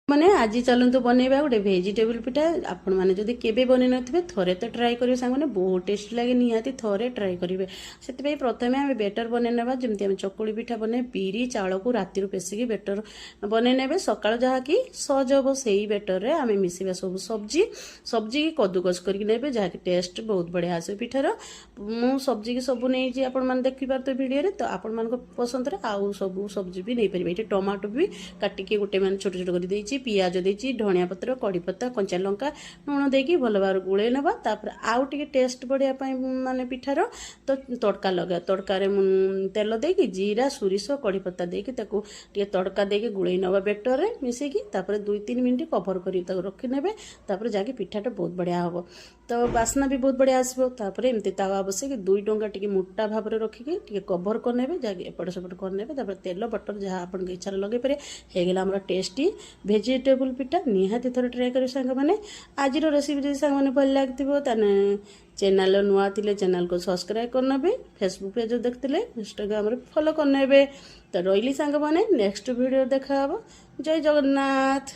ମାନେ ଆଜି ଚାଲନ୍ତୁ ବନେଇବା ଗୋଟେ ଭେଜିଟେବୁଲ ପିଠା। ଆପଣମାନେ ଯଦି କେବେ ବନେଇ ନଥିବେ ଥରେ ତ ଟ୍ରାଏ କରିବେ ସାଙ୍ଗମାନେ, ବହୁତ ଟେଷ୍ଟି ଲାଗେ, ନିହାତି ଥରେ ଟ୍ରାଏ କରିବେ। ସେଥିପାଇଁ ପ୍ରଥମେ ଆମେ ବେଟର ବନେଇ ନେବା। ଯେମିତି ଆମେ ଚକୁଳି ପିଠା ବନେଇ ବିରି ଚାଉଳକୁ ରାତିରୁ ପେଷିକି ବେଟର ବନେଇ ନେବେ, ସକାଳୁ ଯାହାକି ସହଜ ହେବ ସେଇ ବେଟରରେ ଆମେ ମିଶିବା ସବୁ ସବଜିକି କଦୁକସ କରିକି ନେବେ, ଯାହାକି ଟେଷ୍ଟ ବହୁତ ବଢ଼ିଆ ଆସିବ ପିଠାର। ମୁଁ ସବଜିକି ସବୁ ନେଇଛି, ଆପଣମାନେ ଦେଖିପାରୁଥିବେ ଭିଡ଼ିଓରେ, ତ ଆପଣମାନଙ୍କ ପସନ୍ଦରେ ଆଉ ସବୁ ସବଜି ବି ନେଇପାରିବେ। ଏଠି ଟମାଟୋ ବି କାଟିକି ଗୋଟେ ମାନେ ଛୋଟ ଛୋଟ କରି ଦେଇଛି, ପିଆଜ ଦେଇଛି, ଧନିଆ ପତ୍ର, କଢ଼ି ପତ୍ତା, କଞ୍ଚା ଲଙ୍କା, ଲୁଣ ଦେଇକି ଭଲ ଭାବରେ ଗୋଳେଇ ନେବା। ତାପରେ ଆଉ ଟିକେ ଟେଷ୍ଟ ବଢ଼ିବା ପାଇଁ ମାନେ ପିଠାର ତ ତଡ଼କା ଲଗା, ତଡ଼କାରେ ତେଲ ଦେଇକି ଜିରା ସୋରିଷ କଢ଼ି ପତ୍ତା ଦେଇକି ତାକୁ ଟିକେ ତଡ଼କା ଦେଇକି ଗୋଳେଇ ନେବା ବେଟରରେ ମିଶେଇକି। ତାପରେ 2-3 ମିନିଟ୍ କଭର କରିକି ତାକୁ ରଖିନେବେ। ତାପରେ ଯାହାକି ପିଠାଟା ବହୁତ ବଢ଼ିଆ ହେବ, ତ ବାସ୍ନା ବି ବହୁତ ବଢ଼ିଆ ଆସିବ। ତାପରେ ଏମିତି ତାୱା ବସେଇକି 2 ଡଙ୍ଗା ଟିକେ ମୋଟା ଭାବରେ ରଖିକି ଟିକେ କଭର କରିନେବେ, ଯାହାକି ଏପଟ ସେପଟ କରିନେବେ। ତାପରେ ତେଲ ବଟର ଯାହା ଆପଣଙ୍କ ଇଚ୍ଛାରେ ଲଗେଇ ପାରିବେ। ହେଇଗଲା ଆମର ଟେଷ୍ଟି ଭେଜିଟେବୁଲ ପିଠା। ନିହାତି ଥରେ ଟ୍ରାଏ କରିବେ ସାଙ୍ଗମାନେ। ଆଜିର ରେସିପି ଯଦି ସାଙ୍ଗମାନେ ଭଲ ଲାଗିଥିବ ତାହେଲେ ଚ୍ୟାନେଲ ନୂଆ ଥିଲେ ଚ୍ୟାନେଲକୁ ସବସ୍କ୍ରାଇବ୍ କରିନେବେ, ଫେସବୁକ୍ ପେଜ୍ ଦେଖିଥିଲେ ଇନଷ୍ଟାଗ୍ରାମରେ ଫଲୋ କରିନେବେ। ତ ରହିଲି ସାଙ୍ଗମାନେ, ନେକ୍ସଟ ଭିଡ଼ିଓ ଦେଖା ହେବ। ଜୟ ଜଗନ୍ନାଥ।